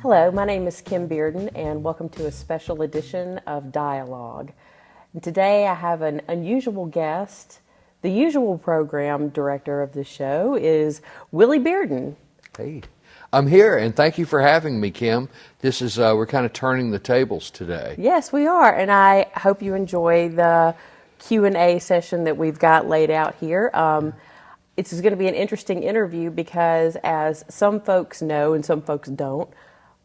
Hello, my name is Kim Bearden, and welcome to a special edition of Dialogue. And today I have an unusual guest. The usual program director of the show is Willy Bearden. Hey, I'm here, and thank you for having me, Kim. This is we're kind of turning the tables today. Yes, we are, and I hope you enjoy the Q&A session that we've got laid out here. It's going to be an interesting interview because, as some folks know and some folks don't,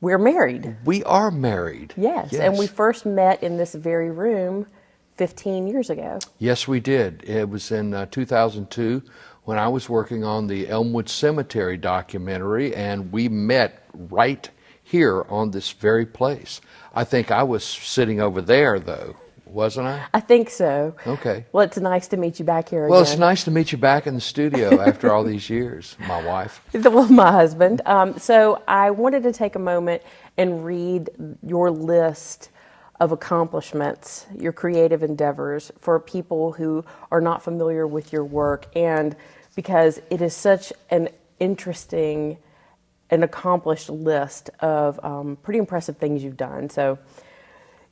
we're married. We are married. Yes, and we first met in this very room 15 years ago. Yes, we did. It was in 2002 when I was working on the Elmwood Cemetery documentary, and we met right here on this very place. I think I was sitting over there, though, wasn't I? I think so. Okay. Well, it's nice to meet you back here again. Well, it's nice to meet you back in the studio after all these years, my wife. Well, my husband. So I wanted to take a moment and read your list of accomplishments, your creative endeavors, for people who are not familiar with your work, and because it is such an interesting and accomplished list of pretty impressive things you've done. So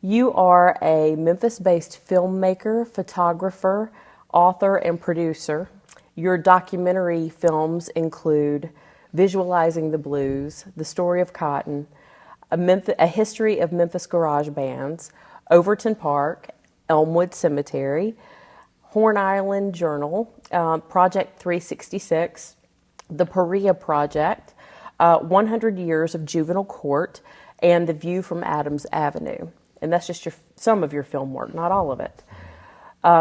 you are a Memphis-based filmmaker, photographer, author, and producer. Your documentary films include Visualizing the Blues, The Story of Cotton, A History of Memphis Garage Bands, Overton Park, Elmwood Cemetery, Horn Island Journal, Project 366, The Perea Project, 100 Years of Juvenile Court, and The View from Adams Avenue. And that's just some of your film work, not all of it.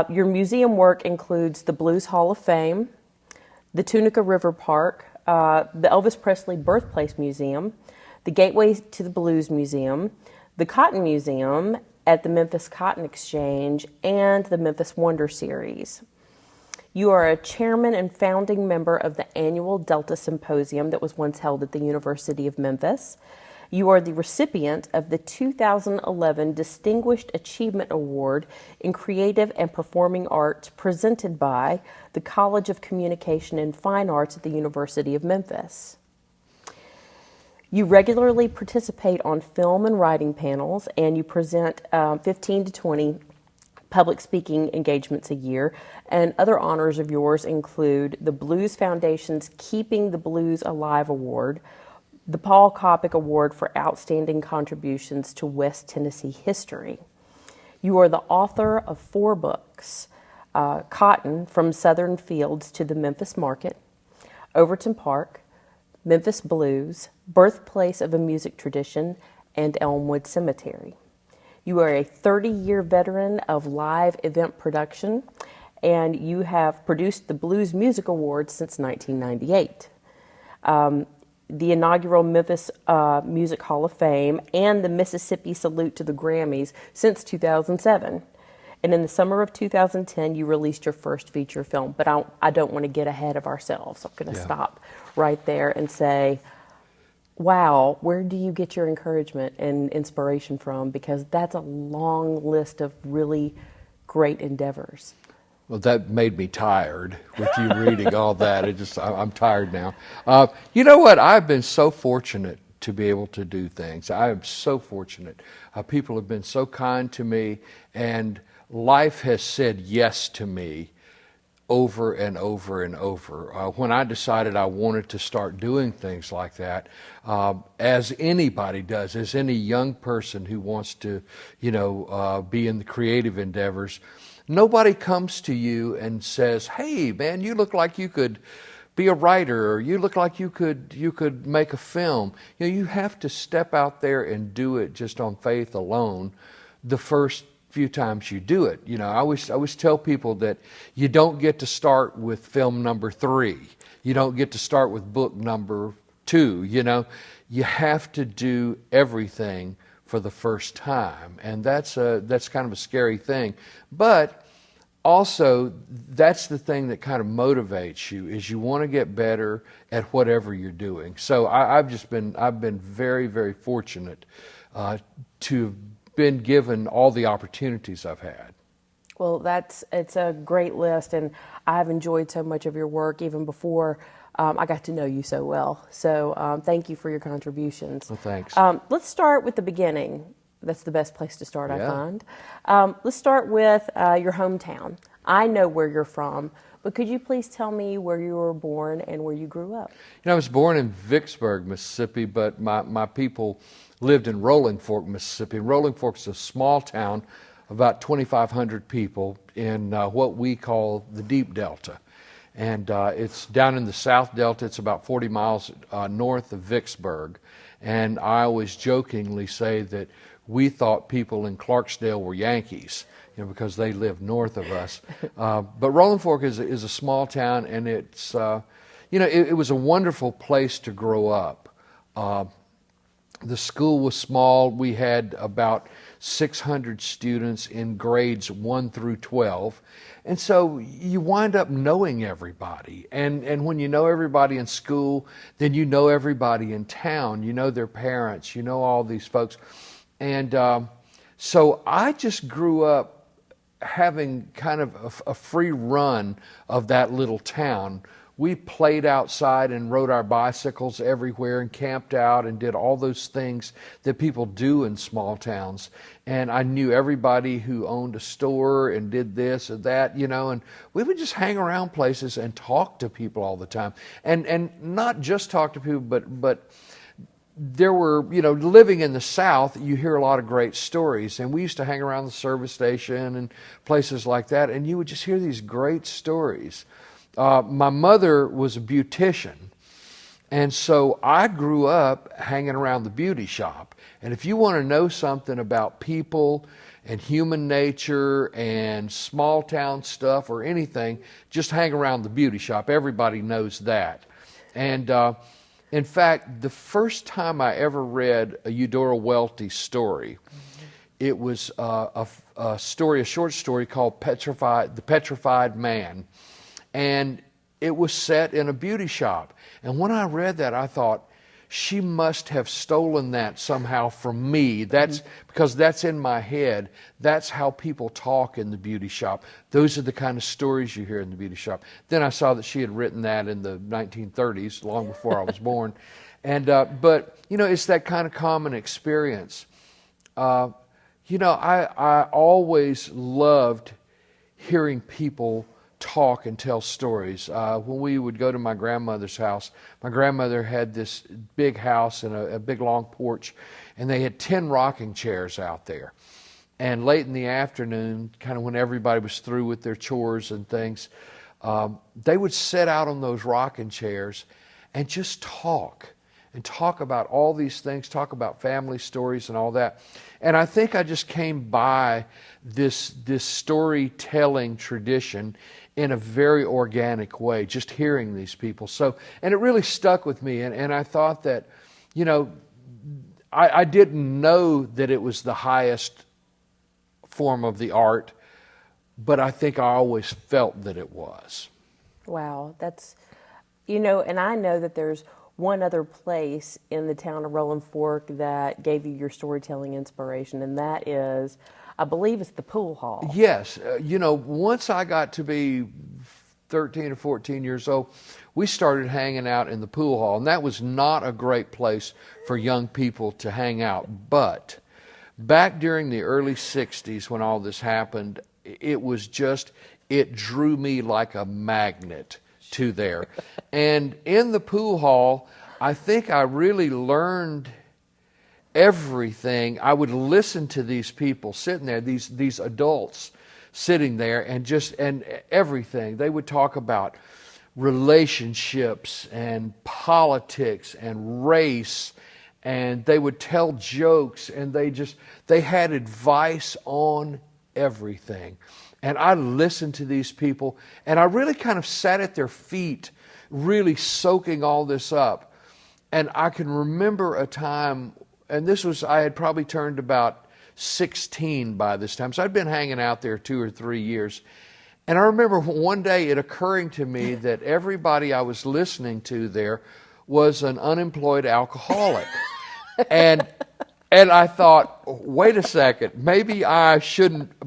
Your museum work includes the Blues Hall of Fame, the Tunica River Park, the Elvis Presley Birthplace Museum, the Gateway to the Blues Museum, the Cotton Museum at the Memphis Cotton Exchange, and the Memphis Wonder Series. You are a chairman and founding member of the annual Delta Symposium that was once held at the University of Memphis. You are the recipient of the 2011 Distinguished Achievement Award in Creative and Performing Arts presented by the College of Communication and Fine Arts at the University of Memphis. You regularly participate on film and writing panels, and you present 15 to 20 public speaking engagements a year. And other honors of yours include the Blues Foundation's Keeping the Blues Alive Award, the Paul Kopic Award for Outstanding Contributions to West Tennessee History. You are the author of 4 books, Cotton, From Southern Fields to the Memphis Market, Overton Park, Memphis Blues, Birthplace of a Music Tradition, and Elmwood Cemetery. You are a 30-year veteran of live event production, and you have produced the Blues Music Awards since 1998. The inaugural Memphis Music Hall of Fame, and the Mississippi Salute to the Grammys since 2007. And in the summer of 2010, you released your first feature film. But I don't want to get ahead of ourselves. I'm going to stop right there and say, wow, where do you get your encouragement and inspiration from? Because that's a long list of really great endeavors. Well, that made me tired with you reading all that. I'm tired now. You know what? I've been so fortunate to be able to do things. I am so fortunate. People have been so kind to me, and life has said yes to me over and over and over. When I decided I wanted to start doing things like that, as anybody does, as any young person who wants to, be in the creative endeavors, nobody comes to you and says, "Hey, man, you look like you could be a writer, or you look like you could make a film." You have to step out there and do it just on faith alone. The first few times you do it, I always tell people that you don't get to start with film number 3. You don't get to start with book number 2. You have to do everything for the first time, and that's kind of a scary thing. But also, that's the thing that kind of motivates you, is you want to get better at whatever you're doing. So I've been very, very fortunate to have been given all the opportunities I've had. Well, it's a great list, and I've enjoyed so much of your work even before I got to know you so well. So thank you for your contributions. Well, thanks. Let's start with the beginning. That's the best place to start, I Yeah. find. Let's start with your hometown. I know where you're from, but could you please tell me where you were born and where you grew up? I was born in Vicksburg, Mississippi, but my people lived in Rolling Fork, Mississippi. Rolling Fork is a small town, about 2,500 people in what we call the Deep Delta. And it's down in the South Delta. It's about 40 miles north of Vicksburg. And I always jokingly say that we thought people in Clarksdale were Yankees, because they live north of us. But Rolling Fork is a small town, and it's, it was a wonderful place to grow up. The school was small. We had about 600 students in grades 1 through 12. And so you wind up knowing everybody. And when you know everybody in school, then you know everybody in town. You know their parents. You know all these folks. And so I just grew up having kind of a free run of that little town. We played outside and rode our bicycles everywhere and camped out and did all those things that people do in small towns. And I knew everybody who owned a store and did this or that, and we would just hang around places and talk to people all the time. And not just talk to people, but there were, living in the South, you hear a lot of great stories. And we used to hang around the service station and places like that, and you would just hear these great stories. My mother was a beautician, and so I grew up hanging around the beauty shop. And if you want to know something about people and human nature and small town stuff or anything, just hang around the beauty shop. Everybody knows that. And in fact, the first time I ever read a Eudora Welty story, it was a short story called The Petrified Man. And it was set in a beauty shop. And when I read that, I thought, she must have stolen that somehow from me. Because that's in my head. That's how people talk in the beauty shop. Those are the kind of stories you hear in the beauty shop. Then I saw that she had written that in the 1930s, long before I was born. And but it's that kind of common experience. I always loved hearing people talk and tell stories. When we would go to my grandmother's house, my grandmother had this big house and a big long porch, and they had 10 rocking chairs out there. And late in the afternoon, kind of when everybody was through with their chores and things, they would sit out on those rocking chairs and just talk about all these things, talk about family stories and all that. And I think I just came by this storytelling tradition in a very organic way, just hearing these people. So, and it really stuck with me. And I thought that, I didn't know that it was the highest form of the art, but I think I always felt that it was. Wow, that's, and I know that there's one other place in the town of Rolling Fork that gave you your storytelling inspiration, and that is, I believe it's the pool hall. Yes. Once I got to be 13 or 14 years old, we started hanging out in the pool hall, and that was not a great place for young people to hang out. But back during the early 60s when all this happened, it drew me like a magnet to there. And in the pool hall, I think I really learned everything. I would listen to these people sitting there, these adults sitting there, and everything. They would talk about relationships and politics and race, and they would tell jokes, and they had advice on everything. And I listened to these people, and I really kind of sat at their feet, really soaking all this up. And I can remember a time, and I had probably turned about 16 by this time. So I'd been hanging out there 2 or 3 years. And I remember one day it occurring to me that everybody I was listening to there was an unemployed alcoholic. And And I thought, wait a second, maybe I shouldn't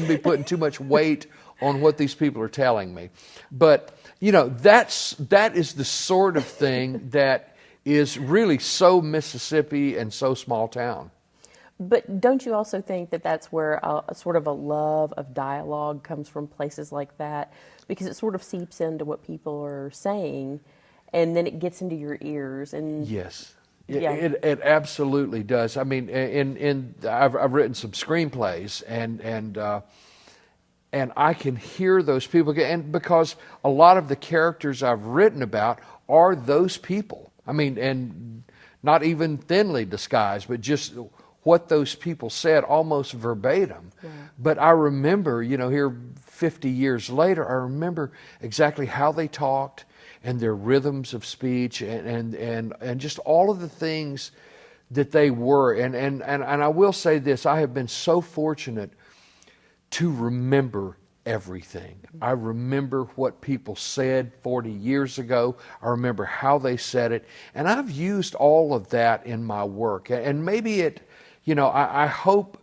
be putting too much weight on what these people are telling me. But, that is the sort of thing that is really so Mississippi and so small town. But don't you also think that that's where a sort of a love of dialogue comes from, places like that? Because it sort of seeps into what people are saying, and then it gets into your ears. And Yes. Yeah. It absolutely does. I mean, I've written some screenplays, and I can hear those people, and because a lot of the characters I've written about are those people. I mean, and not even thinly disguised, but just what those people said almost verbatim. Yeah. But I remember, here 50 years later, I remember exactly how they talked and their rhythms of speech and just all of the things that they were. And I will say this, I have been so fortunate to remember everything. I remember what people said 40 years ago. I remember how they said it. And I've used all of that in my work. And maybe I hope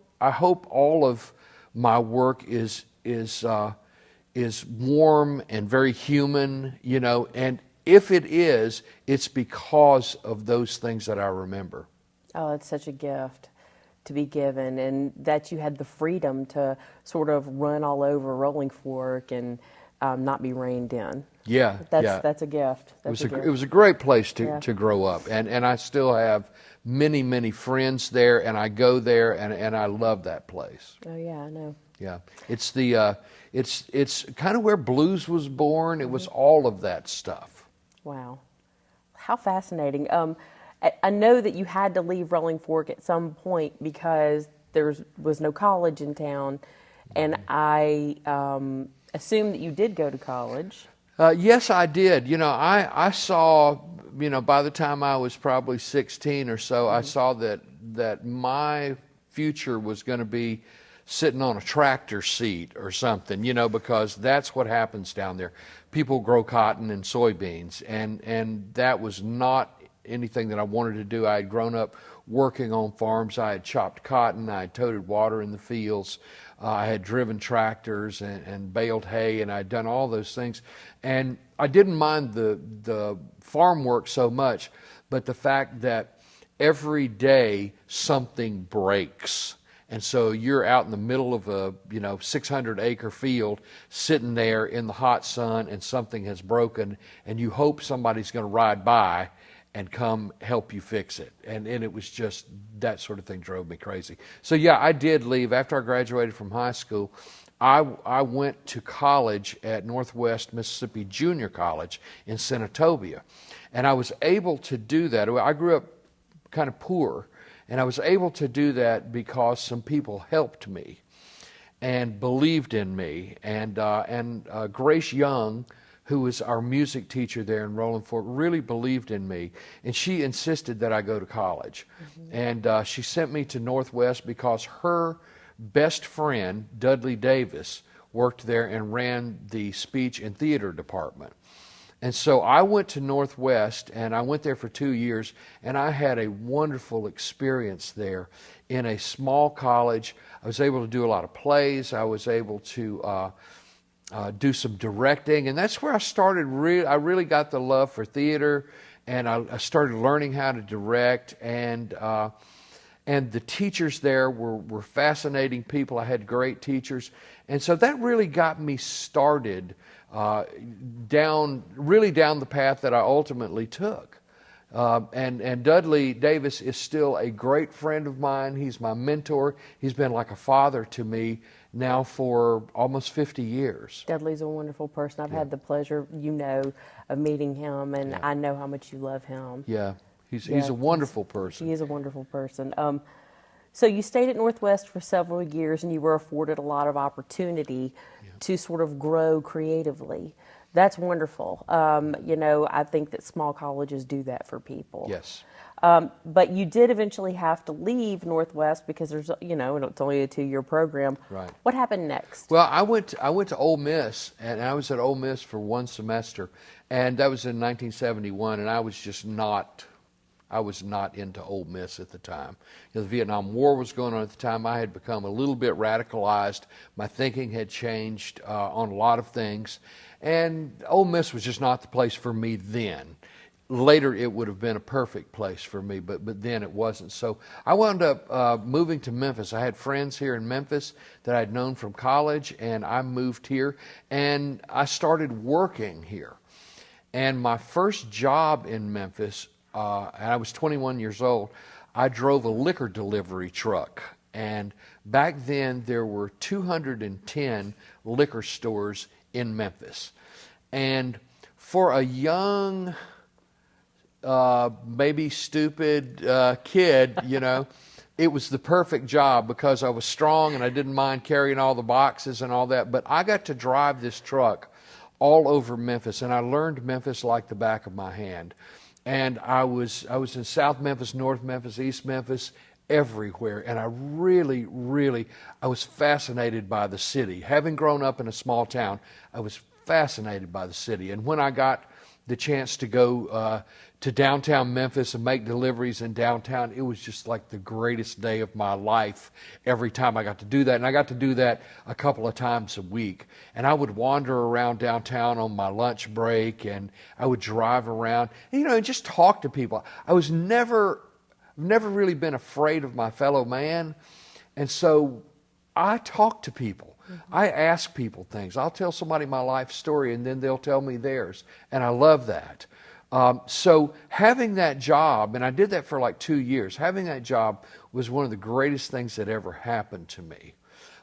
all of my work is warm and very human, and if it is, it's because of those things that I remember. Oh, it's such a gift to be given, and that you had the freedom to sort of run all over Rolling Fork and not be reined in. Yeah, That's a gift. It was a great place to grow up, and I still have many, many friends there, and I go there, and I love that place. Oh yeah, I know. Yeah, it's it's kind of where blues was born. It was all of that stuff. Wow, how fascinating. I know that you had to leave Rolling Fork at some point because there was no college in town, and I assume that you did go to college. Yes, I did. I saw, by the time I was probably 16 or so, I saw that my future was going to be sitting on a tractor seat or something, because that's what happens down there. People grow cotton and soybeans, and that was not anything that I wanted to do. I had grown up working on farms. I had chopped cotton. I had toted water in the fields. I had driven tractors and baled hay, and I'd done all those things. And I didn't mind the farm work so much, but the fact that every day something breaks. And so you're out in the middle of a 600-acre field, sitting there in the hot sun, and something has broken, and you hope somebody's going to ride by and come help you fix it. And it was just, that sort of thing drove me crazy. So yeah, I did leave. After I graduated from high school, I went to college at Northwest Mississippi Junior College in Senatobia. And I was able to do that. I grew up kind of poor, and I was able to do that because some people helped me and believed in me. And Grace Young, who was our music teacher there in Rolling Fork, really believed in me. And she insisted that I go to college. Mm-hmm. And she sent me to Northwest because her best friend, Dudley Davis, worked there and ran the speech and theater department. And so I went to Northwest, and I went there for 2 years, and I had a wonderful experience there in a small college. I was able to do a lot of plays. I was able to do some directing, and that's where I started. I really got the love for theater, and I started learning how to direct. And the teachers there were fascinating people. I had great teachers, and so that really got me started down the path that I ultimately took. And Dudley Davis is still a great friend of mine. He's my mentor. He's been like a father to me now for almost 50 years. Dudley's a wonderful person. I've had the pleasure, of meeting him, and I know how much you love him. Yeah, he's a wonderful person. He is a wonderful person. So you stayed at Northwest for several years, and you were afforded a lot of opportunity to sort of grow creatively. That's wonderful. I think that small colleges do that for people. Yes. But you did eventually have to leave Northwest because there's, it's only a 2-year program. Right. What happened next? Well, I went to Ole Miss, and I was at Ole Miss for 1 semester, and that was in 1971, and I was just not I was not into Ole Miss at the time. You know, the Vietnam War was going on at the time. I had become a little bit radicalized. My thinking had changed on a lot of things. And Ole Miss was just not the place for me then. Later, it would have been a perfect place for me, but then it wasn't. So I wound up moving to Memphis. I had friends here in Memphis that I'd known from college, and I moved here, and I started working here. And my first job in Memphis, and I was 21 years old, I drove a liquor delivery truck. And back then, there were 210 liquor stores in Memphis. And for a young, maybe stupid kid, you know, it was the perfect job because I was strong and I didn't mind carrying all the boxes and all that. But I got to drive this truck all over Memphis, and I learned Memphis like the back of my hand. And I was in South Memphis, North Memphis, East Memphis, everywhere. And I I was fascinated by the city. Having grown up in a small town, I was fascinated by the city. And when I got the chance to go to downtown Memphis and make deliveries in downtown, it was just like the greatest day of my life every time I got to do that. And I got to do that a couple of times a week. And I would wander around downtown on my lunch break, and I would drive around, and, you know, and just talk to people. I was never really been afraid of my fellow man. And so I talk to people. I ask people things. I'll tell somebody my life story, and then they'll tell me theirs. And I love that. So having that job, and I did that for like 2 years, having that job was one of the greatest things that ever happened to me.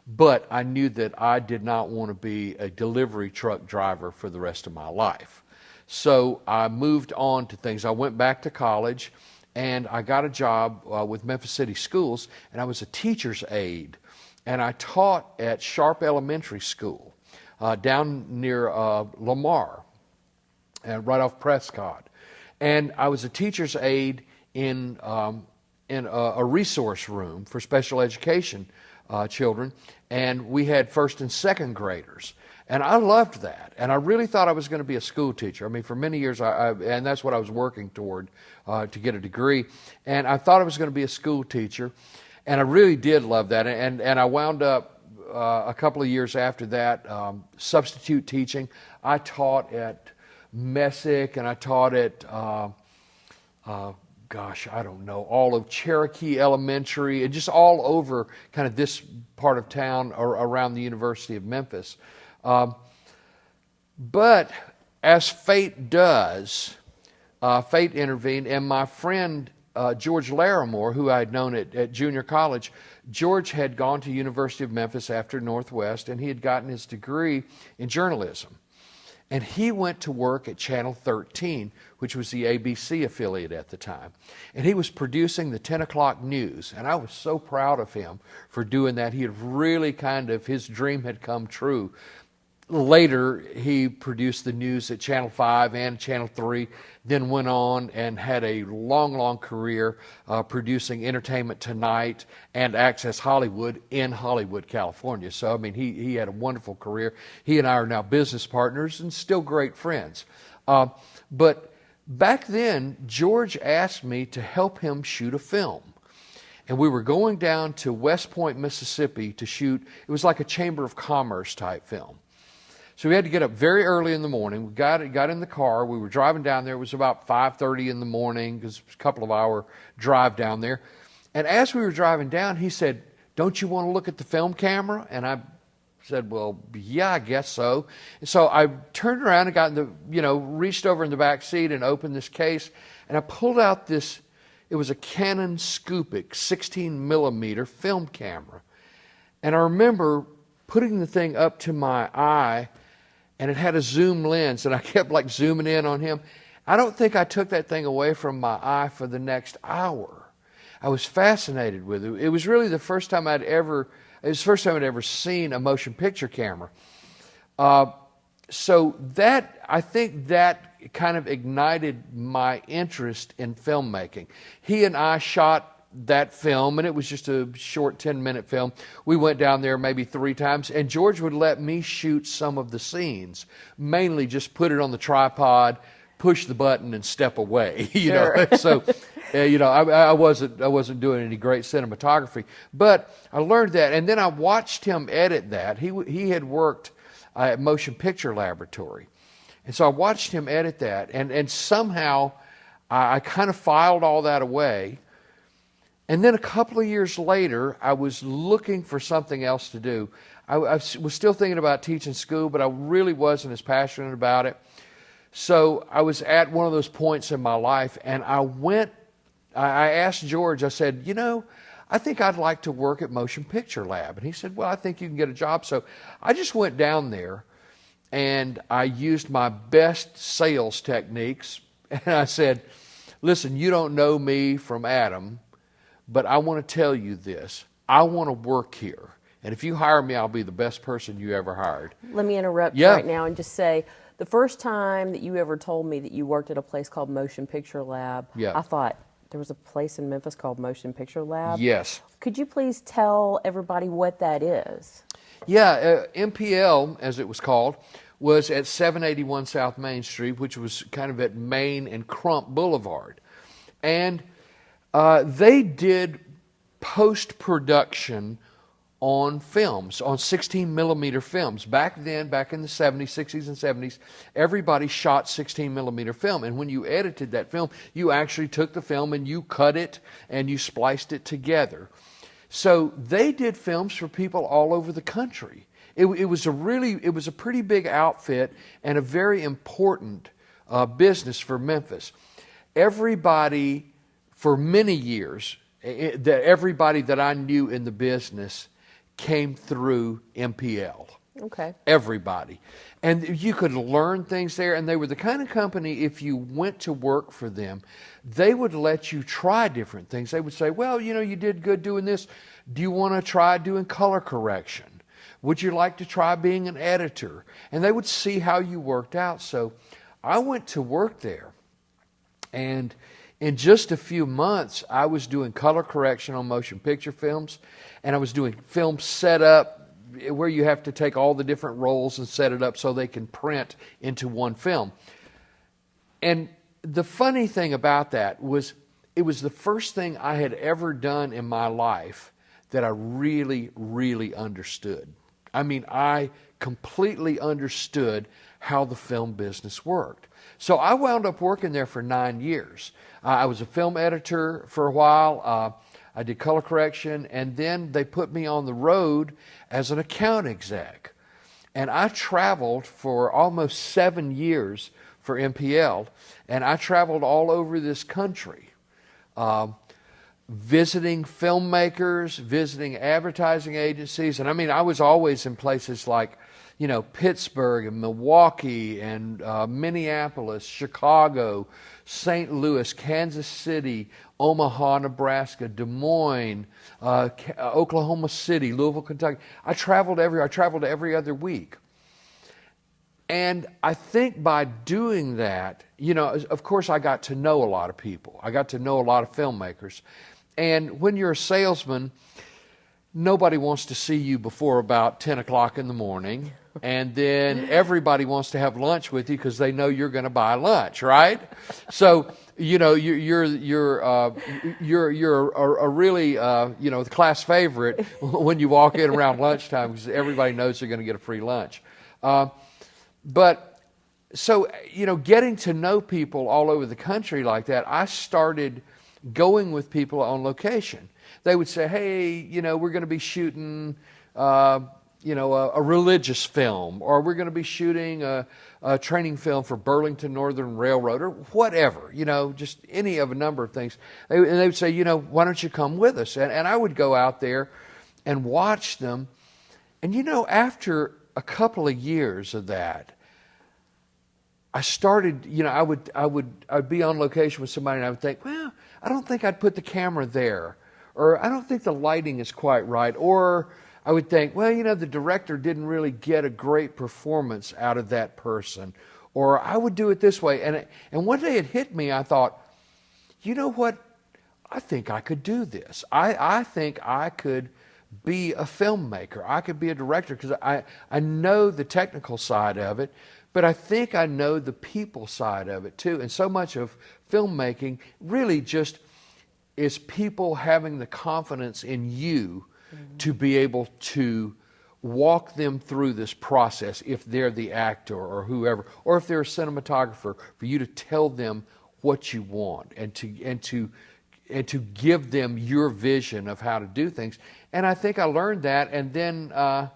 But I knew that I did not want to be a delivery truck driver for the rest of my life. So I moved on to things. I went back to college, and I got a job with Memphis City Schools, and I was a teacher's aide. And I taught at Sharp Elementary School down near Lamar, and right off Prescott. And I was a teacher's aide in a resource room for special education children, and we had first and second graders. And I loved that. And I really thought I was going to be a school teacher. I mean, for many years, and that's what I was working toward to get a degree. And I thought I was going to be a school teacher. And I really did love that. And I wound up a couple of years after that substitute teaching. I taught at Messick, and I taught at, I don't know, all of Cherokee Elementary, and just all over kind of this part of town or around the University of Memphis. But as fate does, fate intervened, and my friend George Larimore, who I had known at junior college, George had gone to University of Memphis after Northwest, and he had gotten his degree in journalism. And he went to work at Channel 13, which was the ABC affiliate at the time. And he was producing the 10 o'clock news. And I was so proud of him for doing that. He had really his dream had come true. Later, he produced the news at Channel 5 and Channel 3, then went on and had a long career producing Entertainment Tonight and Access Hollywood in Hollywood, California. So, I mean, he had a wonderful career. He and I are now business partners and still great friends. But back then, George asked me to help him shoot a film. And we were going down to West Point, Mississippi to shoot. It was like a Chamber of Commerce type film. So we had to get up very early in the morning. We got in the car. We were driving down there. It was about 5:30 in the morning because it was a couple of hour drive down there. And as we were driving down, he said, "Don't you want to look at the film camera?" And I said, "Well, yeah, I guess so." And so I turned around and got in the, reached over in the back seat and opened this case. And I pulled out this, it was a Canon Scoopix 16 millimeter film camera. And I remember putting the thing up to my eye, and it had a zoom lens, and I kept zooming in on him. I don't think I took that thing away from my eye for the next hour. I was fascinated with it. It was really the first time I'd ever seen a motion picture camera. So I think that kind of ignited my interest in filmmaking. He and I shot that film, and it was just a short 10-minute film. We went down there maybe 3 times, and George would let me shoot some of the scenes, mainly just put it on the tripod, push the button, and step away. So I wasn't doing any great cinematography, but I learned that, and then I watched him edit that. He had worked at Motion Picture Laboratory, and so I watched him edit that, and somehow I kind of filed all that away. And then a couple of years later, I was looking for something else to do. I was still thinking about teaching school, but I really wasn't as passionate about it. So I was at one of those points in my life, and I asked George, I said, I think I'd like to work at Motion Picture Lab. And he said, well, I think you can get a job. So I just went down there, and I used my best sales techniques. And I said, listen, you don't know me from Adam, but I want to tell you this. I want to work here. And if you hire me, I'll be the best person you ever hired. Let me interrupt right now and just say, the first time that you ever told me that you worked at a place called Motion Picture Lab, I thought, there was a place in Memphis called Motion Picture Lab? Yes. Could you please tell everybody what that is? Yeah, MPL, as it was called, was at 781 South Main Street, which was kind of at Main and Crump Boulevard. And they did post-production on films, on 16-millimeter films. Back then, back in the 70s, 60s, and 70s, everybody shot 16-millimeter film. And when you edited that film, you actually took the film and you cut it and you spliced it together. So they did films for people all over the country. It was a pretty big outfit and a very important business for Memphis. Everybody, for many years, everybody that I knew in the business came through MPL. Okay. Everybody. And you could learn things there, and they were the kind of company, if you went to work for them, they would let you try different things. They would say, well, you did good doing this. Do you want to try doing color correction? Would you like to try being an editor? And they would see how you worked out. So I went to work there, and in just a few months, I was doing color correction on motion picture films, and I was doing film setup where you have to take all the different rolls and set it up so they can print into one film. And the funny thing about that was it was the first thing I had ever done in my life that I really, really understood. I mean, I completely understood how the film business worked. So I wound up working there for 9 years. I was a film editor for a while. I did color correction, and then they put me on the road as an account exec. And I traveled for almost 7 years for MPL, and I traveled all over this country, visiting filmmakers, visiting advertising agencies. And I mean, I was always in places like, Pittsburgh and Milwaukee and Minneapolis, Chicago, St. Louis, Kansas City, Omaha, Nebraska, Des Moines, Oklahoma City, Louisville, Kentucky. I traveled every other week. And I think by doing that, of course I got to know a lot of people. I got to know a lot of filmmakers. And when you're a salesman, nobody wants to see you before about 10 o'clock in the morning. And then everybody wants to have lunch with you because they know you're going to buy lunch, right? So, you're a really, the class favorite when you walk in around lunchtime because everybody knows they're going to get a free lunch. But so, getting to know people all over the country like that, I started going with people on location. They would say, hey, we're going to be shooting, a religious film, or we're going to be shooting a training film for Burlington Northern Railroad, or whatever, just any of a number of things. And they would say, why don't you come with us? And I would go out there and watch them. And, after a couple of years of that, I started, I'd be on location with somebody and I would think, well, I don't think I'd put the camera there, or I don't think the lighting is quite right, or I would think, well, the director didn't really get a great performance out of that person, or I would do it this way. And one day it hit me, I thought, you know what? I think I could do this. I think I could be a filmmaker. I could be a director because I know the technical side of it, but I think I know the people side of it too. And so much of filmmaking really just is people having the confidence in you to be able to walk them through this process, if they're the actor or whoever, or if they're a cinematographer, for you to tell them what you want and to give them your vision of how to do things. And I think I learned that, and then I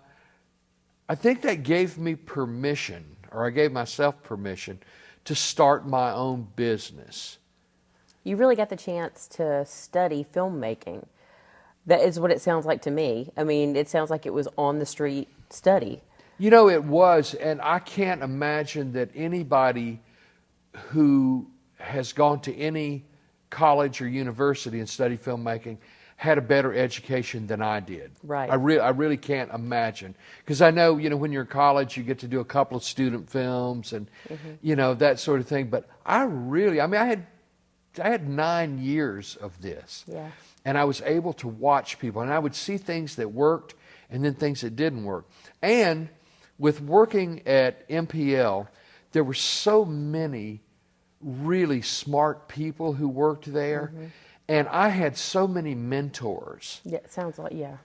think that gave me permission, or I gave myself permission, to start my own business. You really got the chance to study filmmaking. That is what it sounds like to me. I mean, it sounds like it was on the street study. You know, it was, and I can't imagine that anybody who has gone to any college or university and studied filmmaking had a better education than I did. Right. I really can't imagine, because I know, when you're in college, you get to do a couple of student films and that sort of thing. But I had 9 years of this. Yeah. And I was able to watch people, and I would see things that worked and then things that didn't work. And with working at MPL, there were so many really smart people who worked there, and I had so many mentors. Yeah, it sounds like, yeah.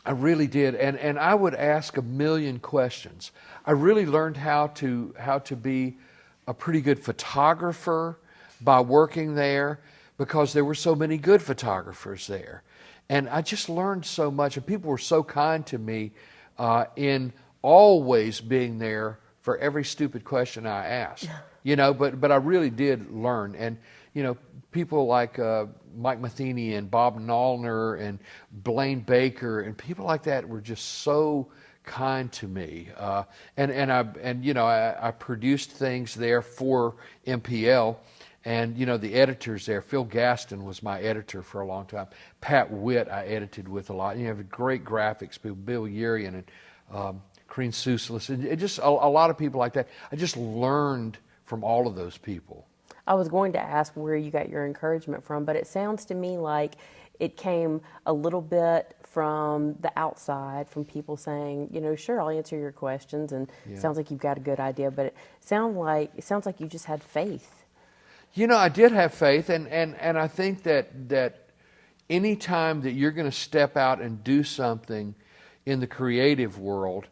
I really did, and I would ask a million questions. I really learned how to be a pretty good photographer by working there, because there were so many good photographers there. And I just learned so much, and people were so kind to me in always being there for every stupid question I asked. But I really did learn. And, people like Mike Matheny and Bob Nallner and Blaine Baker and people like that were just so kind to me. I produced things there for MPL. And, the editors there, Phil Gaston was my editor for a long time. Pat Witt I edited with a lot. You have great graphics people, Bill Urian and Crean Souslis, and just a lot of people like that. I just learned from all of those people. I was going to ask where you got your encouragement from, but it sounds to me like it came a little bit from the outside, from people saying, sure, I'll answer your questions, and it sounds like you've got a good idea, but it sounds like you just had faith. I did have faith, and I think that any time that you're going to step out and do something in the creative world,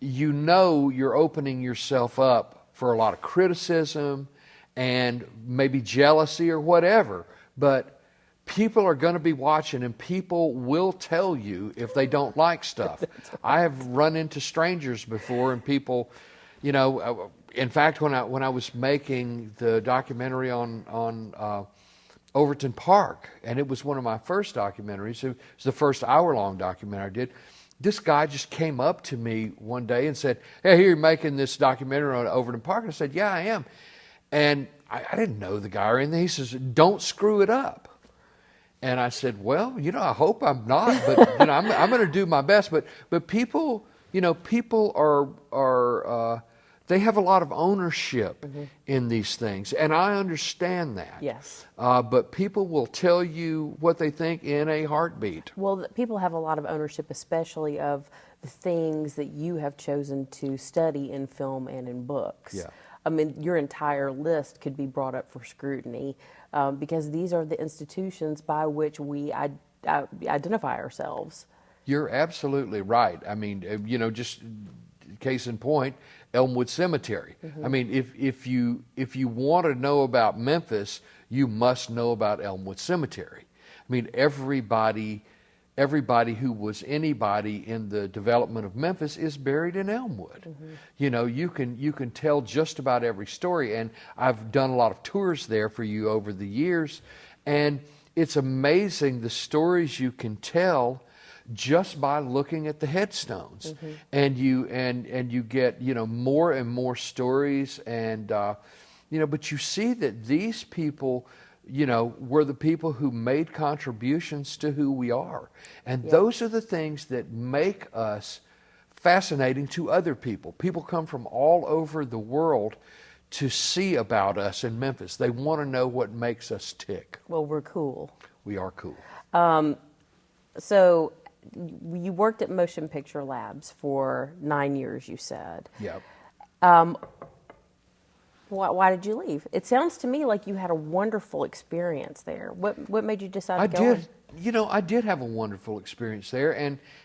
you're opening yourself up for a lot of criticism and maybe jealousy or whatever. But people are going to be watching, and people will tell you if they don't like stuff. I have run into strangers before, and people, in fact, when I was making the documentary on Overton Park, and it was one of my first documentaries, it was the first hour-long documentary I did, this guy just came up to me one day and said, "Hey, here, you're making this documentary on Overton Park?" And I said, "Yeah, I am." And I didn't know the guy or anything. He says, "Don't screw it up." And I said, "Well, I hope I'm not, but I'm going to do my best." But people, people are they have a lot of ownership in these things, and I understand that. Yes. But people will tell you what they think in a heartbeat. Well, people have a lot of ownership, especially of the things that you have chosen to study in film and in books. Yeah. I mean, your entire list could be brought up for scrutiny because these are the institutions by which we identify ourselves. You're absolutely right. I mean, just case in point, Elmwood Cemetery. I mean, if you want to know about Memphis, you must know about Elmwood Cemetery. I mean, everybody who was anybody in the development of Memphis is buried in Elmwood. You can tell just about every story, and I've done a lot of tours there for you over the years, and it's amazing the stories you can tell just by looking at the headstones. And you get more and more stories, and but you see that these people were the people who made contributions to who we are. And those are the things that make us fascinating to other people. People come from all over the world to see about us in Memphis. They want to know what makes us tick. Well, we're cool. We are cool. So you worked at Motion Picture Labs for 9 years, you said. Yep. Why did you leave? It sounds to me like you had a wonderful experience there. What made you decide to go on? I did have a wonderful experience there,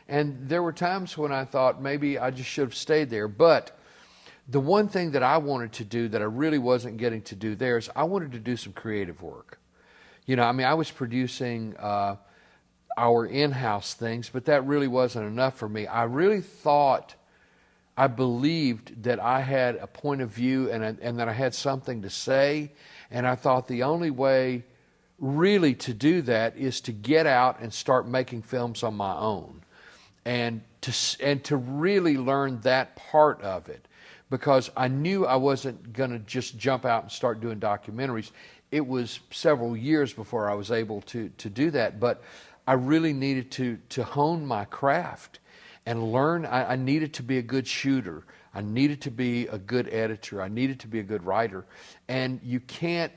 and there were times when I thought maybe I just should have stayed there. But the one thing that I wanted to do that I really wasn't getting to do there is I wanted to do some creative work. I was producing our in-house things, but that really wasn't enough for me. I believed that I had a point of view and that I had something to say, and I thought the only way really to do that is to get out and start making films on my own, and to really learn that part of it, because I knew I wasn't going to just jump out and start doing documentaries. It was several years before I was able to do that, but I really needed to hone my craft and learn. I needed to be a good shooter. I needed to be a good editor. I needed to be a good writer. And you can't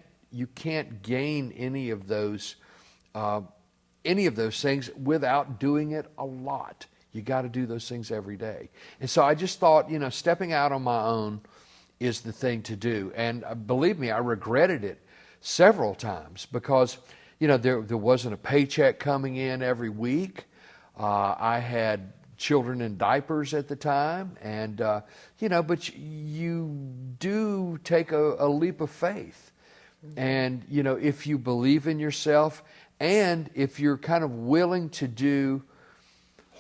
gain any of those things without doing it a lot. You got to do those things every day. And so I just thought, stepping out on my own is the thing to do. And believe me, I regretted it several times because, there wasn't a paycheck coming in every week. I had children in diapers at the time, and but you do take a leap of faith. And if you believe in yourself, and if you're kind of willing to do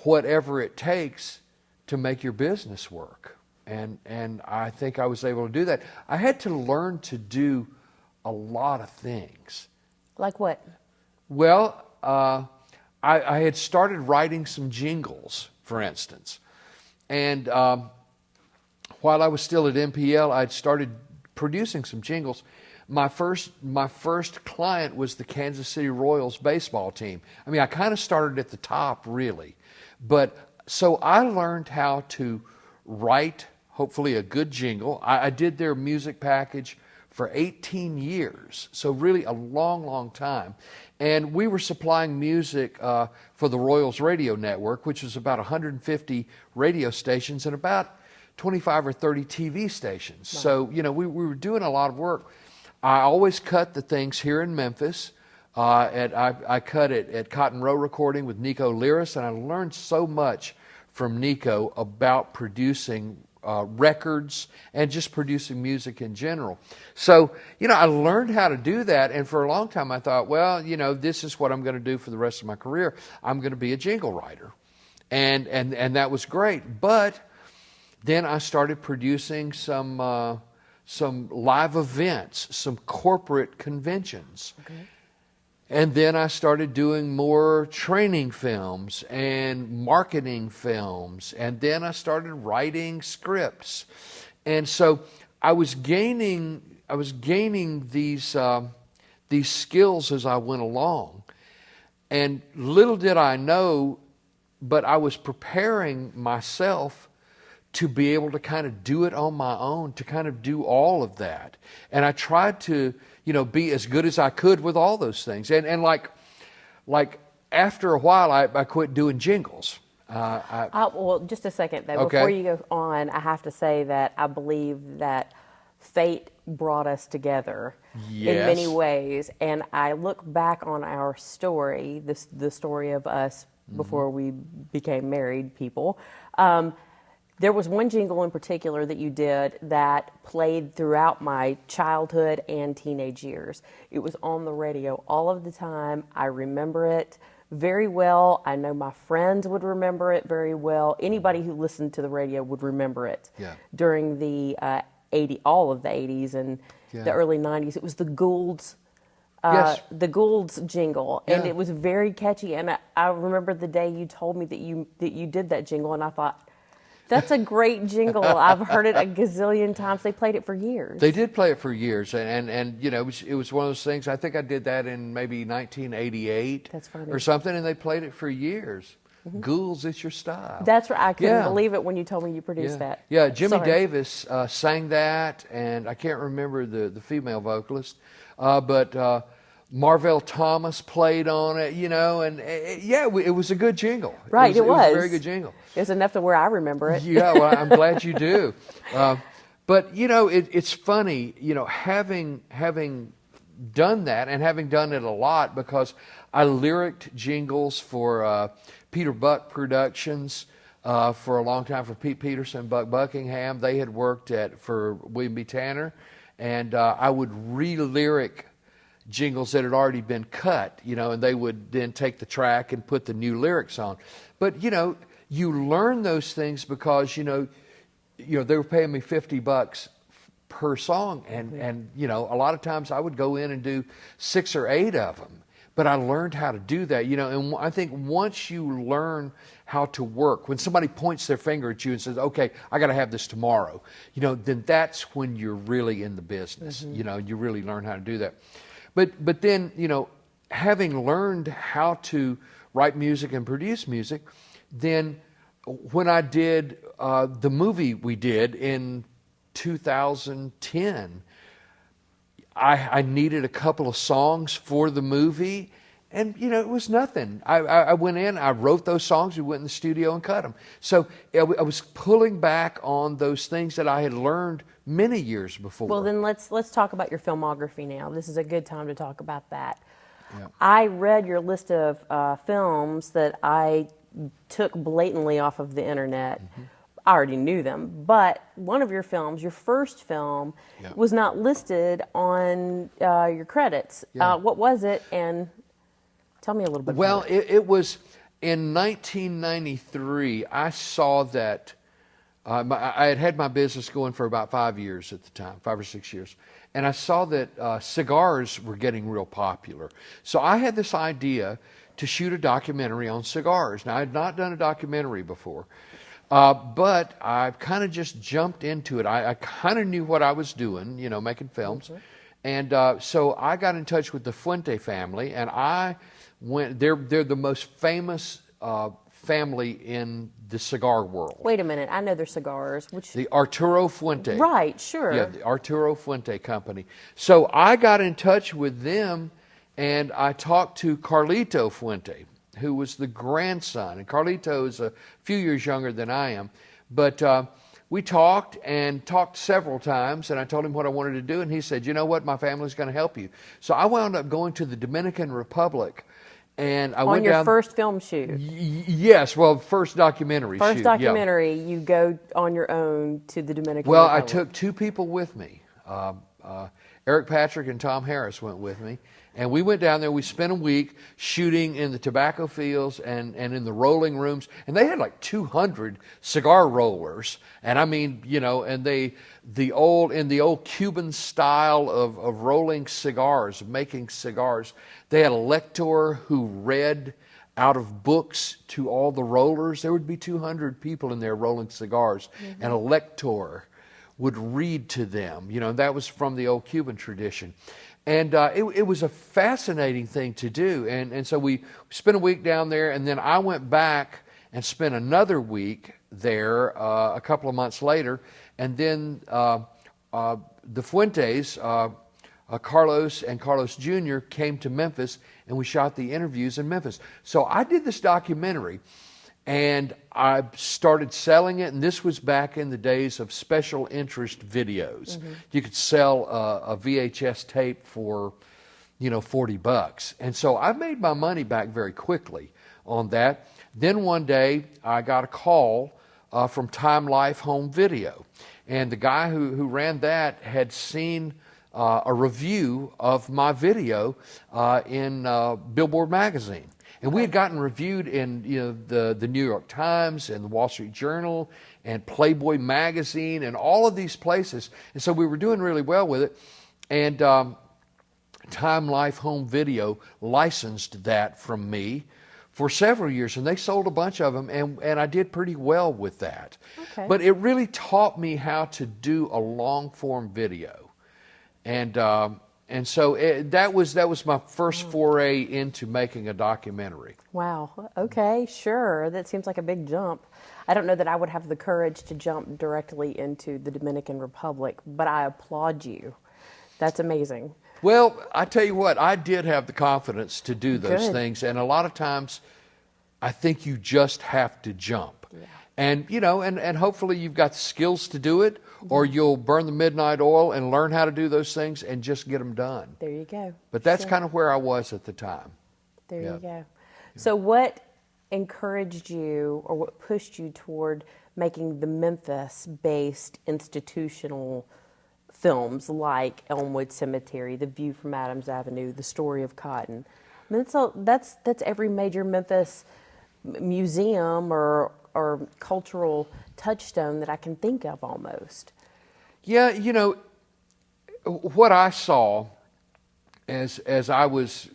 whatever it takes to make your business work, and I think I was able to do that. I had to learn to do a lot of things. Like what? Well, I had started writing some jingles, for instance. And while I was still at MPL, I'd started producing some jingles. My first client was the Kansas City Royals baseball team. I kind of started at the top, really. But so I learned how to write, hopefully, a good jingle. I did their music package for 18 years, so really a long, long time. And we were supplying music for the Royals radio network, which was about 150 radio stations and about 25 or 30 TV stations. Wow. So, we were doing a lot of work. I always cut the things here in Memphis. I cut it at Cotton Row Recording with Nico Liris, and I learned so much from Nico about producing records and just producing music in general. So, I learned how to do that, and for a long time I thought, well, this is what I'm going to do for the rest of my career. I'm going to be a jingle writer. And that was great. But then I started producing some live events, some corporate conventions. Okay. And then I started doing more training films and marketing films. And then I started writing scripts. And so I was gaining these skills as I went along. And little did I know, but I was preparing myself to be able to kind of do it on my own, to kind of do all of that. And I tried to be as good as I could with all those things. And like after a while, I quit doing jingles. Well, just a second though. Okay. Before you go on, I have to say that I believe that fate brought us together in many ways. And I look back on our story, the story of us before we became married people. There was one jingle in particular that you did that played throughout my childhood and teenage years. It was on the radio all of the time. I remember it very well. I know my friends would remember it very well. Anybody who listened to the radio would remember it. Yeah. During the all of the 80s and the early 90s. It was the Goulds. The Goulds jingle, and it was very catchy. And I remember the day you told me that you did that jingle, and I thought, that's a great jingle. I've heard it a gazillion times. They played it for years. They did play it for years, and it was one of those things. I think I did that in maybe 1988 or something, and they played it for years. Mm-hmm. Ghouls, it's your style. That's right. I couldn't believe it when you told me you produced that. Yeah, Jimmy Davis sang that, and I can't remember the female vocalist, but Marvell Thomas played on it, and it was a good jingle. Right, it was. It was a very good jingle. It was enough to where I remember it. Yeah, well, I'm glad you do. But it's funny, having done that and having done it a lot, because I lyriced jingles for Peter Buck Productions for a long time, for Pete Peterson, Buck Buckingham. They had worked for William B. Tanner, and I would re-lyric jingles that had already been cut, and they would then take the track and put the new lyrics on. But you learn those things because they were paying me $50 per song, and a lot of times I would go in and do 6 or 8 of them. But I learned how to do that, and I think once you learn how to work, when somebody points their finger at you and says, okay, I got to have this tomorrow, then that's when you're really in the business. You really learn how to do that. But then, having learned how to write music and produce music, then when I did the movie we did in 2010, I needed a couple of songs for the movie, and it was nothing. I went in, I wrote those songs, we went in the studio and cut them. So I was pulling back on those things that I had learned many years before. Well, then let's talk about your filmography now. This is a good time to talk about that. Yeah. I read your list of films that I took blatantly off of the internet. Mm-hmm. I already knew them, but one of your films, your first film, was not listed on your credits. Yeah. What was it? And tell me a little bit Well, about it. It was in 1993. I saw that I had my business going for about 5 years at the time, 5 or 6 years. And I saw that cigars were getting real popular. So I had this idea to shoot a documentary on cigars. Now, I had not done a documentary before, but I kind of just jumped into it. I kind of knew what I was doing, making films. Mm-hmm. And so I got in touch with the Fuente family, and I went. They're the most famous family in the cigar world. Wait a minute, I know their cigars. The Arturo Fuente. Right, sure. Yeah, the Arturo Fuente Company. So I got in touch with them, and I talked to Carlito Fuente, who was the grandson. And Carlito is a few years younger than I am. But we talked several times, and I told him what I wanted to do, and he said, you know what, my family's going to help you. So I wound up going to the Dominican Republic. And I went on your down, first film shoot. Yes, well, first documentary shoot. First documentary, you go on your own to the Dominican Well, Republic. I took 2 people with me. Eric Patrick and Tom Harris went with me. And we went down there. We spent a week shooting in the tobacco fields and in the rolling rooms. And they had like 200 cigar rollers. And I mean, and in the old Cuban style of rolling cigars, of making cigars, they had a lector who read out of books to all the rollers. There would be 200 people in there rolling cigars. Mm-hmm. And a lector would read to them. That was from the old Cuban tradition. And it was a fascinating thing to do. And so we spent a week down there, and then I went back and spent another week there a couple of months later. And then the Fuentes, Carlos and Carlos Jr. came to Memphis, and we shot the interviews in Memphis. So I did this documentary, and I started selling it, and this was back in the days of special interest videos. Mm-hmm. You could sell a VHS tape for, $40. And so I made my money back very quickly on that. Then one day I got a call from Time Life Home Video. And the guy who ran that had seen a review of my video in Billboard magazine. And we had gotten reviewed in the New York Times and the Wall Street Journal and Playboy magazine and all of these places. And so we were doing really well with it. And Time Life Home Video licensed that from me for several years. And they sold a bunch of them, and I did pretty well with that. Okay. But it really taught me how to do a long-form video. And so that was my first foray into making a documentary. Wow. Okay, sure. That seems like a big jump. I don't know that I would have the courage to jump directly into the Dominican Republic, but I applaud you. That's amazing. Well, I tell you what, I did have the confidence to do those Good. things, and a lot of times I think you just have to jump. Yeah. And, and hopefully you've got the skills to do it, or you'll burn the midnight oil and learn how to do those things and just get them done. There you go. But that's kind of where I was at the time. There you go. So what encouraged you, or what pushed you toward making the Memphis-based institutional films like Elmwood Cemetery, The View from Adams Avenue, The Story of Cotton? I mean, that's every major Memphis museum or cultural touchstone that I can think of almost. Yeah, what I saw as I was,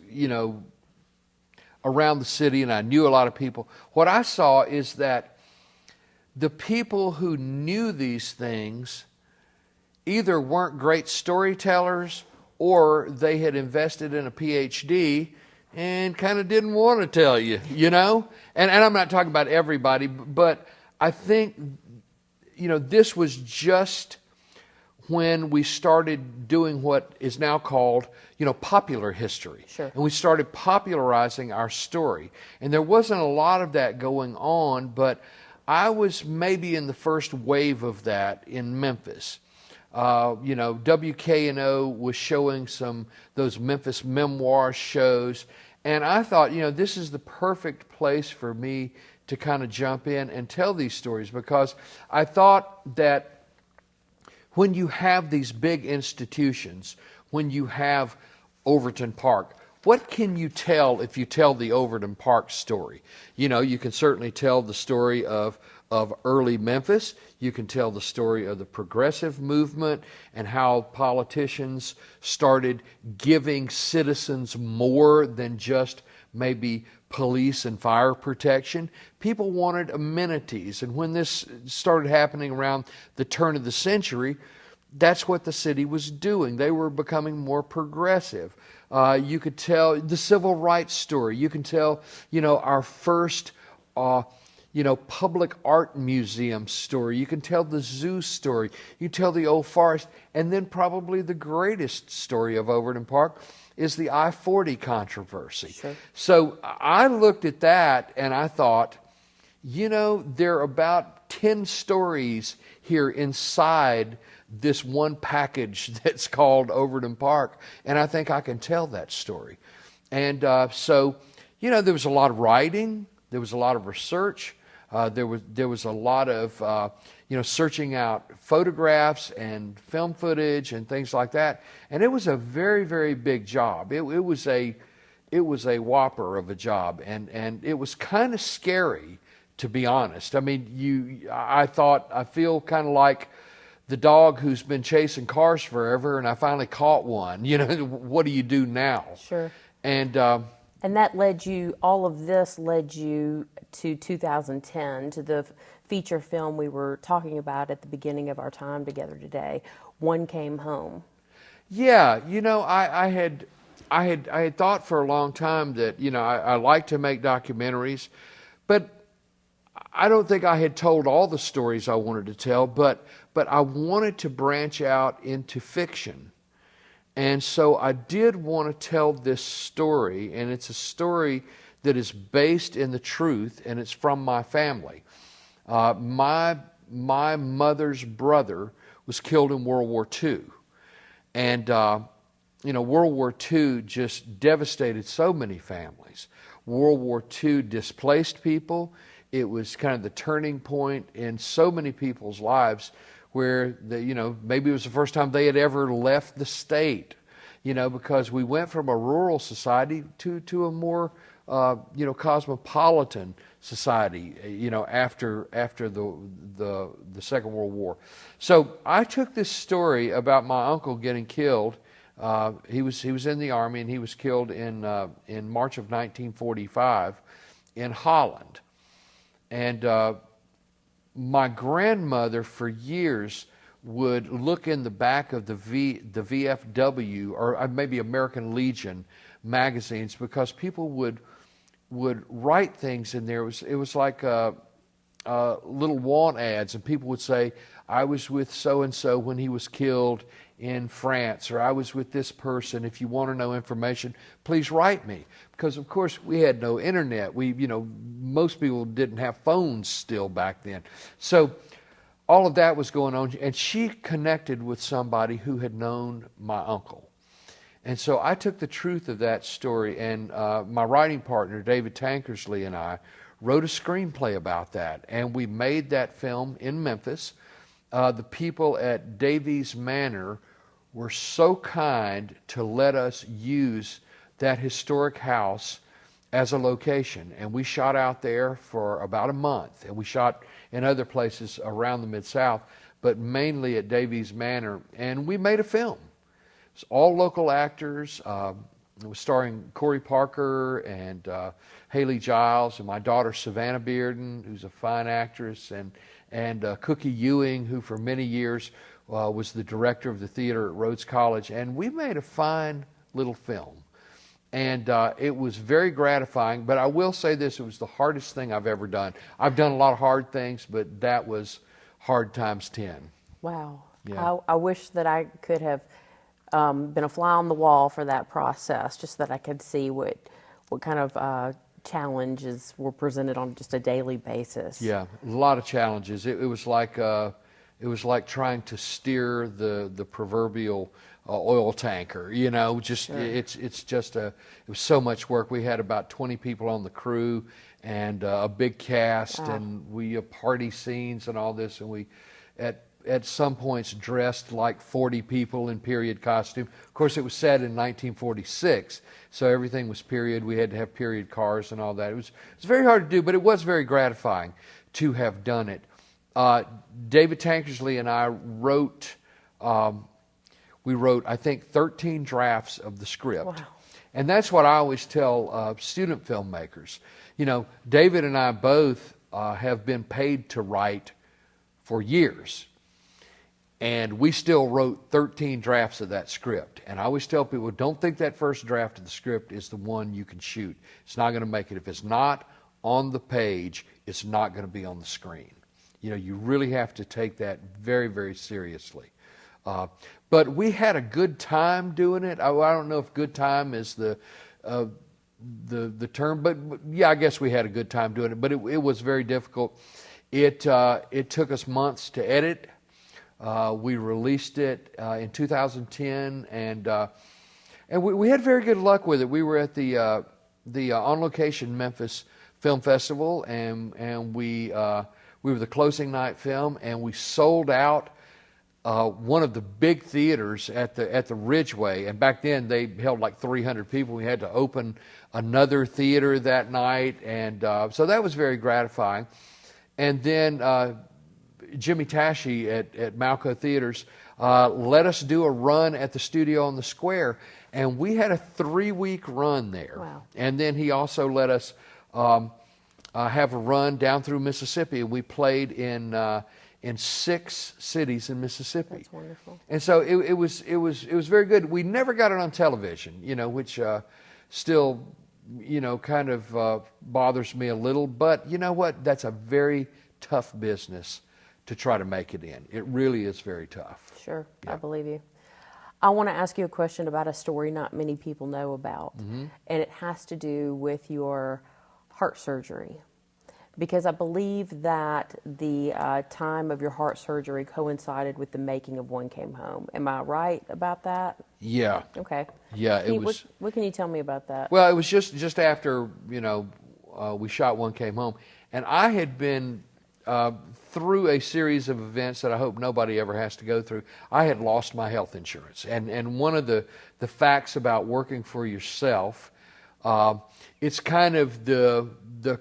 around the city and I knew a lot of people, what I saw is that the people who knew these things either weren't great storytellers or they had invested in a PhD and kind of didn't want to tell you, And I'm not talking about everybody, but I think, this was just when we started doing what is now called, popular history. Sure. And we started popularizing our story. And there wasn't a lot of that going on, but I was maybe in the first wave of that in Memphis. WKNO was showing those Memphis memoir shows. And I thought, this is the perfect place for me to kind of jump in and tell these stories, because I thought that when you have these big institutions, when you have Overton Park, what can you tell if you tell the Overton Park story? You can certainly tell the story of early Memphis. You can tell the story of the progressive movement and how politicians started giving citizens more than just maybe police and fire protection. People wanted amenities. And when this started happening around the turn of the century, that's what the city was doing. They were becoming more progressive. You could tell the civil rights story. You can tell, our first public art museum story. You can tell the zoo story. You tell the old forest. And then probably the greatest story of Overton Park is the I-40 controversy. Sure. So I looked at that and I thought, there are about 10 stories here inside this one package that's called Overton Park, and I think I can tell that story. And so, there was a lot of writing, there was a lot of research, there was a lot of searching out photographs and film footage and things like that. And it was a very, very big job. It was a whopper of a job, and it was kind of scary, to be honest. I mean, I feel kind of like the dog who's been chasing cars forever, and I finally caught one. What do you do now? Sure. And that all of this led you to 2010, to the feature film we were talking about at the beginning of our time together today, One Came Home. Yeah, I had thought for a long time that, I like to make documentaries, but I don't think I had told all the stories I wanted to tell, but I wanted to branch out into fiction. And so I did want to tell this story, and it's a story that is based in the truth, and it's from my family. My mother's brother was killed in World War II. And, World War II just devastated so many families. World War II displaced people. It was kind of the turning point in so many people's lives where, maybe it was the first time they had ever left the state, because we went from a rural society to a more, cosmopolitan society, after the Second World War. So I took this story about my uncle getting killed. He was in the army, and he was killed in March of 1945 in Holland. And my grandmother, for years, would look in the back of the VFW or maybe American Legion magazines, because people would write things in there. It was like little want ads, and people would say, I was with so-and-so when he was killed in France, or I was with this person. If you want to know information, please write me. Because, of course, we had no internet. Most people didn't have phones still back then. So all of that was going on, and she connected with somebody who had known my uncle. And so I took the truth of that story, and my writing partner, David Tankersley, and I wrote a screenplay about that, and we made that film in Memphis. The people at Davies Manor were so kind to let us use that historic house as a location, and we shot out there for about a month, and we shot in other places around the Mid-South, but mainly at Davies Manor, and we made a film. It's all local actors. It was starring Corey Parker and Haley Giles, and my daughter Savannah Bearden, who's a fine actress, and Cookie Ewing, who for many years was the director of the theater at Rhodes College. And we made a fine little film. And it was very gratifying, but I will say this, it was the hardest thing I've ever done. I've done a lot of hard things, but that was hard times 10. Wow. Yeah. I wish that I could have been a fly on the wall for that process, just that I could see what kind of challenges were presented on just a daily basis. Yeah, a lot of challenges. It was like trying to steer the proverbial oil tanker. Sure. It was so much work. We had about 20 people on the crew and a big cast, and we party scenes and all this, and we at some points dressed like 40 people in period costume. Of course, it was set in 1946, so everything was period. We had to have period cars and all that. It was very hard to do, but it was very gratifying to have done it. David Tankersley and I wrote, I think, 13 drafts of the script. Wow. And that's what I always tell student filmmakers. David and I both have been paid to write for years. And we still wrote 13 drafts of that script. And I always tell people, don't think that first draft of the script is the one you can shoot. It's not going to make it. If it's not on the page, it's not going to be on the screen. You really have to take that very, very seriously. But we had a good time doing it. I don't know if good time is the term, but yeah, I guess we had a good time doing it. But it was very difficult. It took us months to edit. We released it in 2010, and we had very good luck with it. We were at the On Location Memphis Film Festival, and we were the closing night film, and we sold out one of the big theaters at the Ridgeway. And back then they held like 300 people. We had to open another theater that night, and so that was very gratifying. And then Jimmy Tashi at Malco Theaters let us do a run at the Studio on the Square, and we had a 3-week run there. Wow. And then he also let us have a run down through Mississippi, and we played in 6 cities in Mississippi. That's wonderful. And so it was very good. We never got it on television, which still kind of bothers me a little. But you know what? That's a very tough business to try to make it in. It really is very tough. Sure, Yeah. I believe you. I want to ask you a question about a story not many people know about, and it has to do with your heart surgery. Because I believe that the time of your heart surgery coincided with the making of One Came Home. Am I right about that? Yeah. Okay. Yeah, it was. What can you tell me about that? Well, it was just after we shot One Came Home, and I had been through a series of events that I hope nobody ever has to go through. I had lost my health insurance, and one of the facts about working for yourself, it's kind of the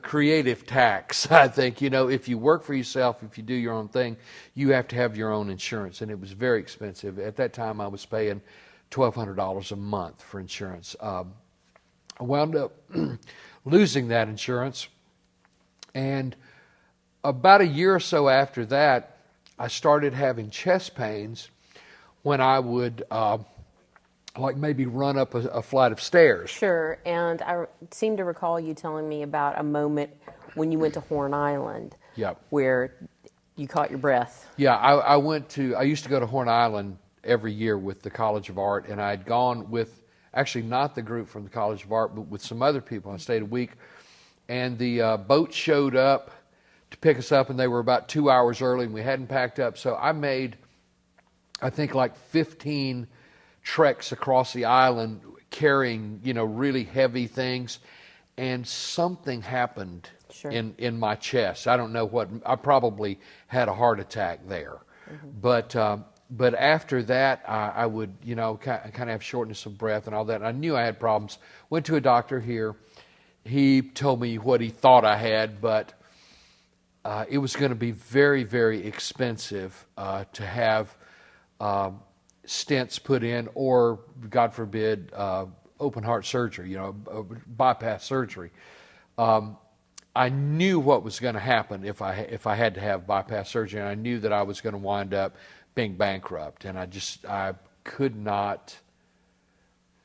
creative tax, I think. If you work for yourself, if you do your own thing, you have to have your own insurance, and it was very expensive. At that time, I was paying $1,200 a month for insurance. I wound up losing that insurance, and about a year or so after that, I started having chest pains when I would maybe run up a flight of stairs. Sure, and I seem to recall you telling me about a moment when you went to Horn Island Yep. where you caught your breath. Yeah, I used to go to Horn Island every year with the College of Art, and I had gone with, actually not the group from the College of Art, but with some other people. I stayed a week, and the boat showed up to pick us up, and they were about 2 hours early, and we hadn't packed up. So I made, I think, like 15 treks across the island carrying, really heavy things, and something happened Sure. in my chest. I don't know what. I probably had a heart attack there, but after that, I would kind of have shortness of breath and all that. And I knew I had problems. Went to a doctor here. He told me what he thought I had, but it was going to be very, very expensive to have stents put in, or God forbid, open heart surgery, bypass surgery. I knew what was going to happen if I had to have bypass surgery, and I knew that I was going to wind up being bankrupt, and I could not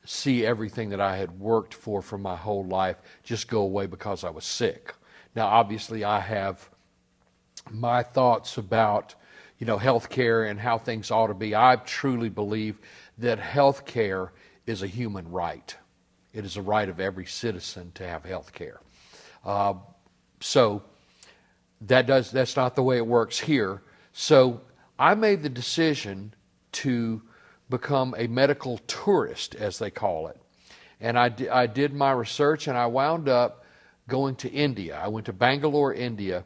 see everything that I had worked for my whole life just go away because I was sick. Now, obviously, I have my thoughts about health care and how things ought to be. I truly believe that health care is a human right. It is a right of every citizen to have health care. So that's not the way it works here. So I made the decision to become a medical tourist, as they call it. And I did my research, and I wound up going to India. I went to Bangalore, India,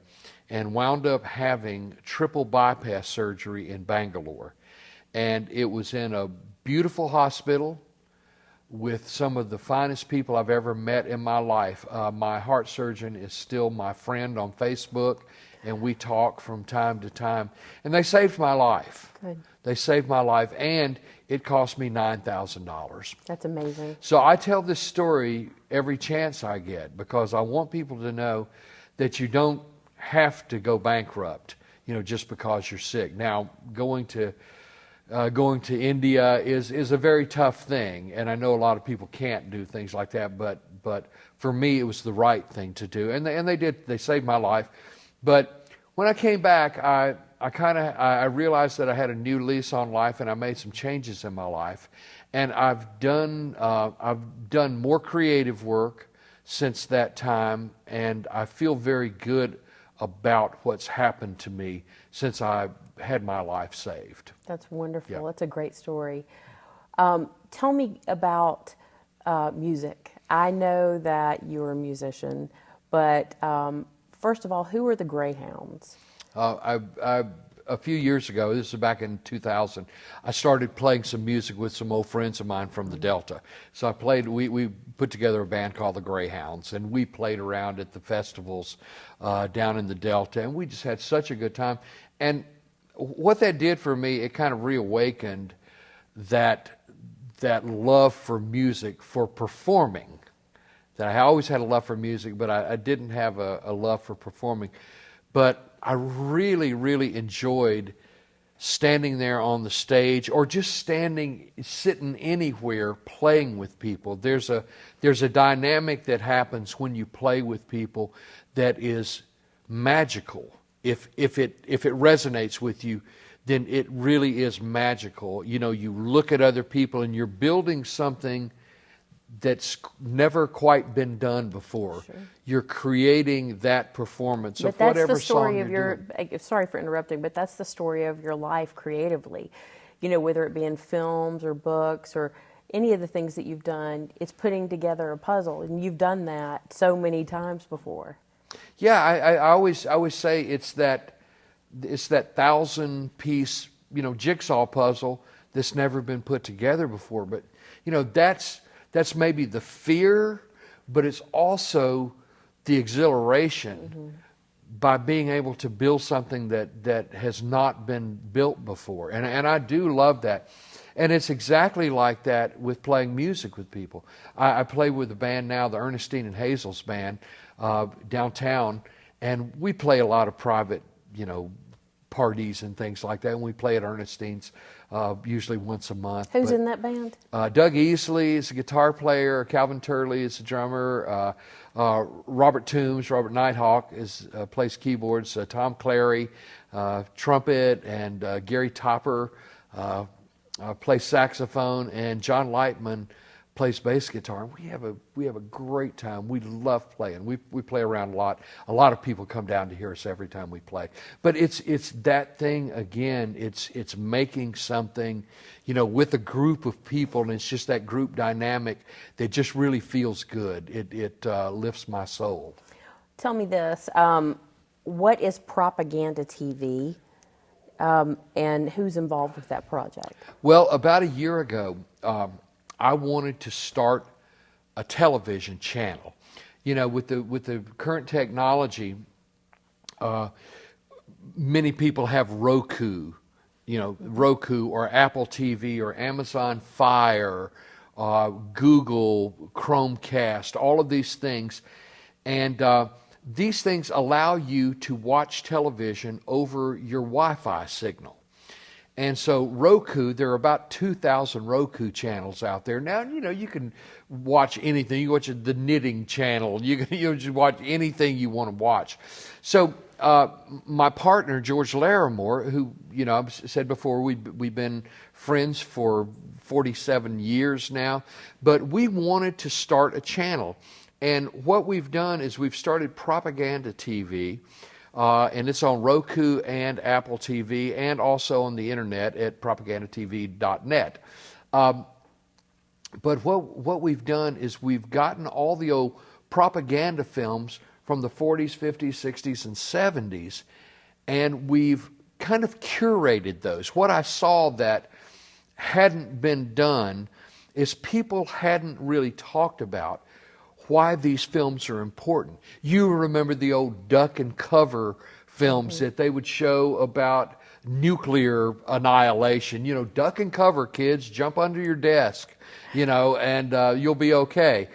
and wound up having triple bypass surgery in Bangalore. And it was in a beautiful hospital with some of the finest people I've ever met in my life. My heart surgeon is still my friend on Facebook, and we talk from time to time. And they saved my life. Good. They saved my life, and it cost me $9,000. That's amazing. So I tell this story every chance I get, because I want people to know that you don't have to go bankrupt, just because you're sick. Now, going to India is a very tough thing, and I know a lot of people can't do things like that. But for me, it was the right thing to do, and they saved my life. But when I came back, I realized that I had a new lease on life, and I made some changes in my life, and I've done more creative work since that time, and I feel very good about what's happened to me since I had my life saved. That's wonderful. Yeah. That's a great story. Tell me about music. I know that you're a musician, but first of all, who are the Greyhounds? A few years ago, this is back in 2000, I started playing some music with some old friends of mine from the Delta. So we put together a band called the Greyhounds, and we played around at the festivals down in the Delta, and we just had such a good time. And what that did for me, it kind of reawakened that love for music, for performing. That I always had a love for music, but I didn't have a love for performing. But I really, really enjoyed standing there on the stage, or just sitting anywhere playing with people. There's a dynamic that happens when you play with people that is magical. If it resonates with you, then it really is magical. You look at other people and you're building something that's never quite been done before. Sure. You're creating that performance of But whatever that's the story song of you're doing. sorry for interrupting, but that's the story of your life creatively. Whether it be in films or books or any of the things that you've done, it's putting together a puzzle, and you've done that so many times before. Yeah, I always say it's that 1,000-piece jigsaw puzzle that's never been put together before. But that's maybe the fear, but it's also the exhilaration by being able to build something that has not been built before. And I do love that. And it's exactly like that with playing music with people. I play with a band now, the Ernestine and Hazel's band, downtown, and we play a lot of private, parties and things like that. And we play at Ernestine's usually once a month. Who's in that band? Doug Easley is a guitar player. Calvin Turley is a drummer. Robert Toombs, Robert Nighthawk plays keyboards. Tom Clary, trumpet, and Gary Topper plays saxophone, and John Lightman plays bass guitar. And we have a great time. We love playing. We play around a lot. A lot of people come down to hear us every time we play. But it's that thing again. It's making something, with a group of people, and it's just that group dynamic that just really feels good. It lifts my soul. Tell me this: what is Propaganda TV, and who's involved with that project? Well, about a year ago, I wanted to start a television channel. With the current technology, many people have Roku, Roku or Apple TV or Amazon Fire, Google, Chromecast, all of these things. And these things allow you to watch television over your Wi-Fi signal. And so Roku, there are about 2,000 Roku channels out there. Now, you can watch anything. You can watch the knitting channel. You can just watch anything you want to watch. So my partner, George Larimore, who, I've said before, we've been friends for 47 years now, but we wanted to start a channel. And what we've done is we've started Propaganda TV, and it's on Roku and Apple TV, and also on the internet at propagandatv.net. But what we've done is we've gotten all the old propaganda films from the 40s, 50s, 60s, and 70s, and we've kind of curated those. What I saw that hadn't been done is people hadn't really talked about why these films are important. You remember the old duck and cover films that they would show about nuclear annihilation. Duck and cover, kids, jump under your desk, and you'll be okay.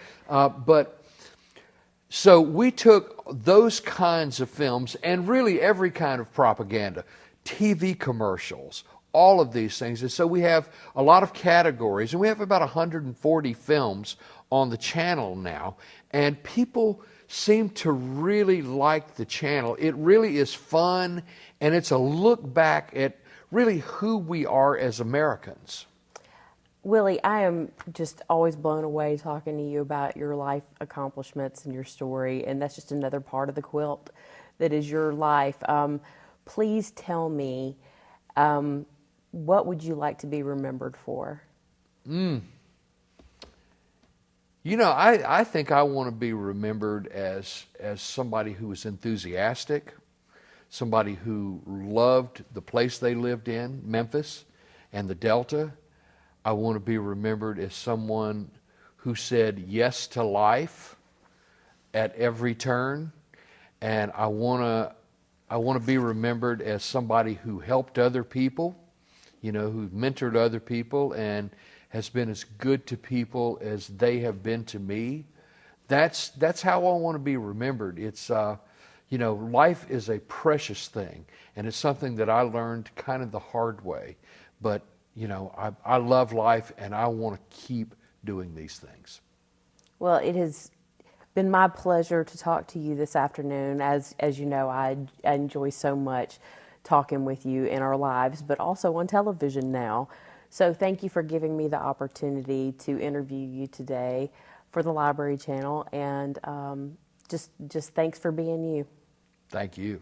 So we took those kinds of films and really every kind of propaganda, TV commercials, all of these things. And so we have a lot of categories, and we have about 140 films on the channel now, and people seem to really like the channel. It really is fun, and it's a look back at really who we are as Americans. Willy, I am just always blown away talking to you about your life accomplishments and your story, and that's just another part of the quilt that is your life. Please tell me, what would you like to be remembered for? I think I want to be remembered as somebody who was enthusiastic, somebody who loved the place they lived in, Memphis and the Delta. I want to be remembered as someone who said yes to life at every turn, and I want to be remembered as somebody who helped other people, who mentored other people and has been as good to people as they have been to me. That's how I want to be remembered. It's life is a precious thing, and it's something that I learned kind of the hard way. But I love life, and I want to keep doing these things. Well, it has been my pleasure to talk to you this afternoon. As you know, I enjoy so much talking with you in our lives, but also on television now. So thank you for giving me the opportunity to interview you today for the Library Channel, and just thanks for being you. Thank you.